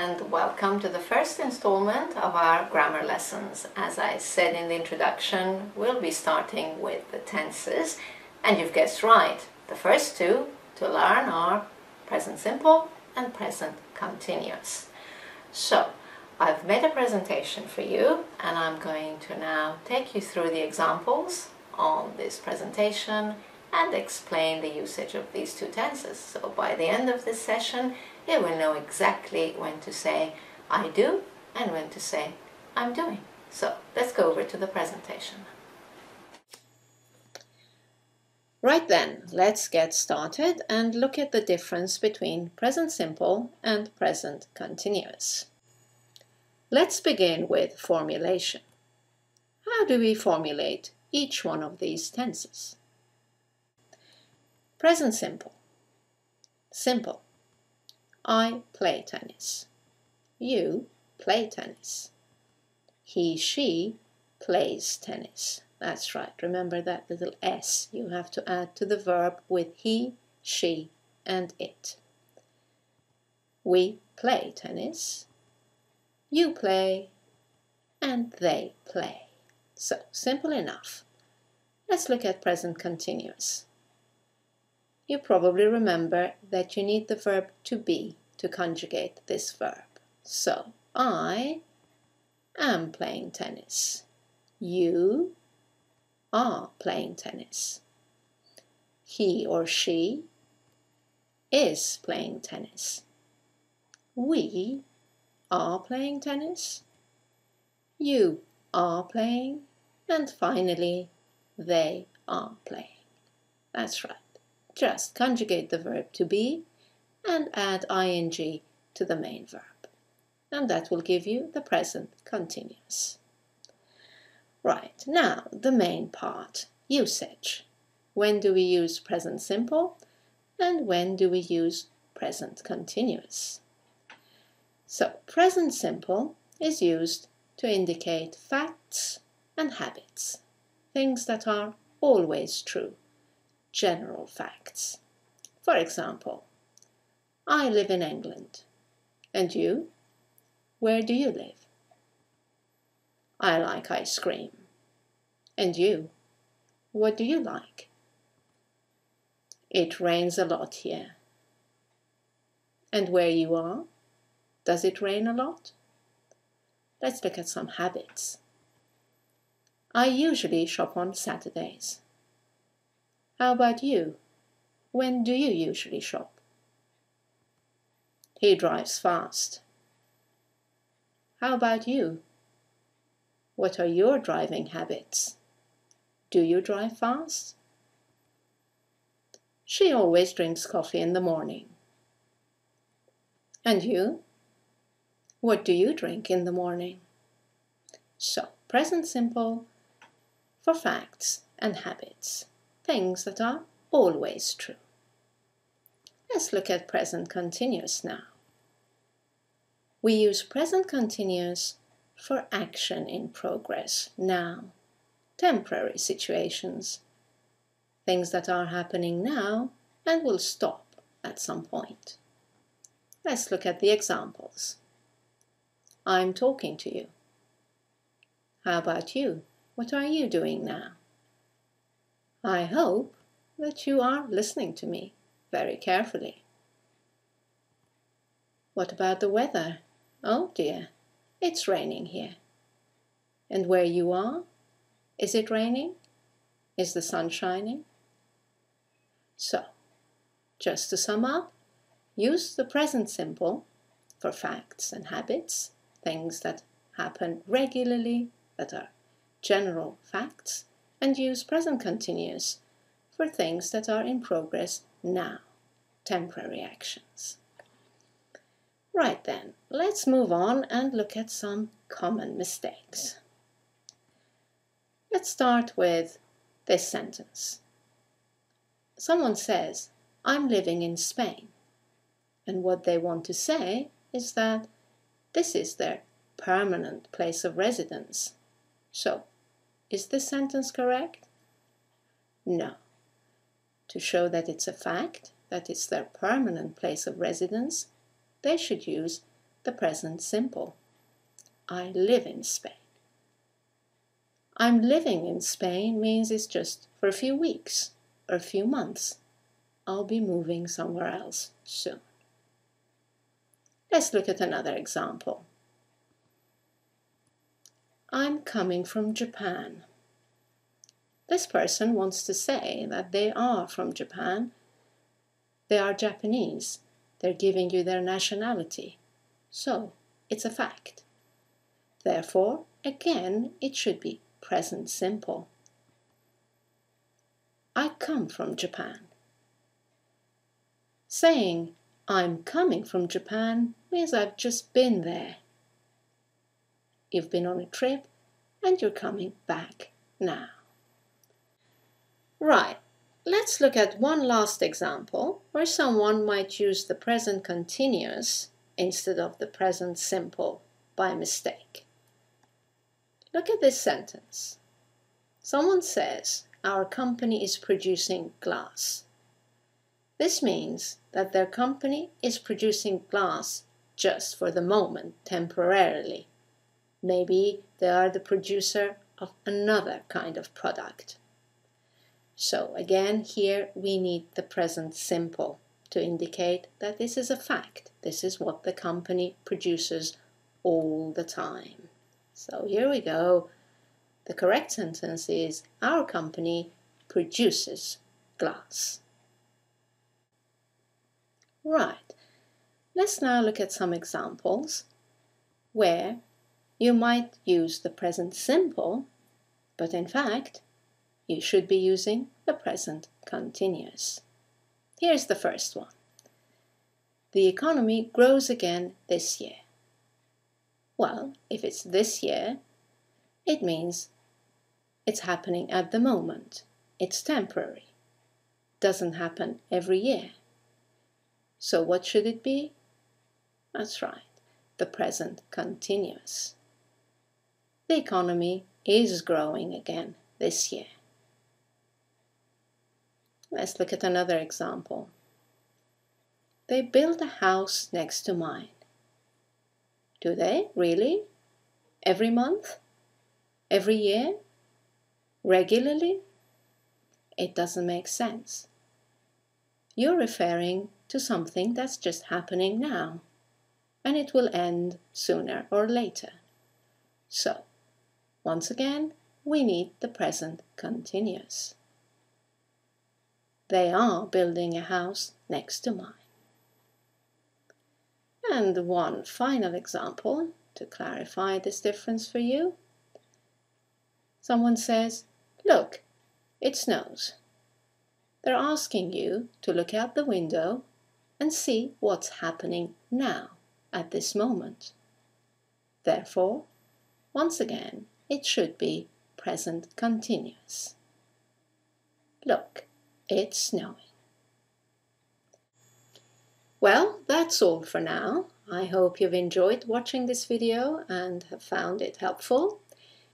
and welcome to the first installment of our grammar lessons. As I said in the introduction, we'll be starting with the tenses, and you've guessed right. The first two to learn are present simple and present continuous. So, I've made a presentation for you, and I'm going to now take you through the examples on this presentation and explain the usage of these two tenses. So by the end of this session, you will know exactly when to say I do and when to say I'm doing. So let's go over to the presentation. Right then, let's get started and look at the difference between present simple and present continuous. Let's begin with formulation. How do we formulate each one of these tenses? Present simple. Simple. I play tennis. You play tennis. He, she plays tennis. That's right. Remember that little S you have to add to the verb with he, she, and it. We play tennis. You play, and they play. So, simple enough. Let's look at present continuous. You probably remember that you need the verb to be to conjugate this verb. So, I am playing tennis. You are playing tennis. He or she is playing tennis. We are playing tennis. You are playing. And finally, they are playing. That's right. Just conjugate the verb to be and add ing to the main verb. And that will give you the present continuous. Right, now the main part, usage. When do we use present simple and when do we use present continuous? So, present simple is used to indicate facts and habits, things that are always true. General facts. For example, I live in England. And you? Where do you live? I like ice cream. And you? What do you like? It rains a lot here. And where you are? Does it rain a lot? Let's look at some habits. I usually shop on Saturdays. How about you? When do you usually shop? He drives fast. How about you? What are your driving habits? Do you drive fast? She always drinks coffee in the morning. And you? What do you drink in the morning? So, present simple for facts and habits. Things that are always true. Let's look at present continuous now. We use present continuous for action in progress, now, temporary situations, things that are happening now and will stop at some point. Let's look at the examples. I'm talking to you. How about you? What are you doing now? I hope that you are listening to me very carefully. What about the weather? Oh dear, it's raining here. And where you are? Is it raining? Is the sun shining? So, just to sum up, use the present simple for facts and habits, things that happen regularly, that are general facts, and use present continuous for things that are in progress now, temporary actions. Right then, let's move on and look at some common mistakes. Let's start with this sentence. Someone says, I'm living in Spain. And what they want to say is that this is their permanent place of residence. So, is this sentence correct? No. To show that it's a fact, that it's their permanent place of residence, they should use the present simple. I live in Spain. I'm living in Spain means it's just for a few weeks or a few months. I'll be moving somewhere else soon. Let's look at another example. I'm coming from Japan. This person wants to say that they are from Japan. They are Japanese. They're giving you their nationality. So, it's a fact. Therefore, again, it should be present simple. I come from Japan. Saying I'm coming from Japan means I've just been there. You've been on a trip and you're coming back now. Right, let's look at one last example where someone might use the present continuous instead of the present simple by mistake. Look at this sentence. Someone says, our company is producing glass. This means that their company is producing glass just for the moment, temporarily. Maybe they are the producer of another kind of product. So again, here we need the present simple to indicate that this is a fact. This is what the company produces all the time. So here we go. The correct sentence is, our company produces glass. Right, let's now look at some examples where you might use the present simple, but in fact, you should be using the present continuous. Here's the first one. The economy grows again this year. Well, if it's this year, it means it's happening at the moment. It's temporary. Doesn't happen every year. So what should it be? That's right, the present continuous. The economy is growing again this year. Let's look at another example. They build a house next to mine. Do they? Really? Every month? Every year? Regularly? It doesn't make sense. You're referring to something that's just happening now, and it will end sooner or later. So, once again, we need the present continuous. They are building a house next to mine. And one final example to clarify this difference for you. Someone says, look, it snows. They're asking you to look out the window and see what's happening now, at this moment. Therefore, once again, it should be present continuous. Look, it's snowing. Well, that's all for now. I hope you've enjoyed watching this video and have found it helpful.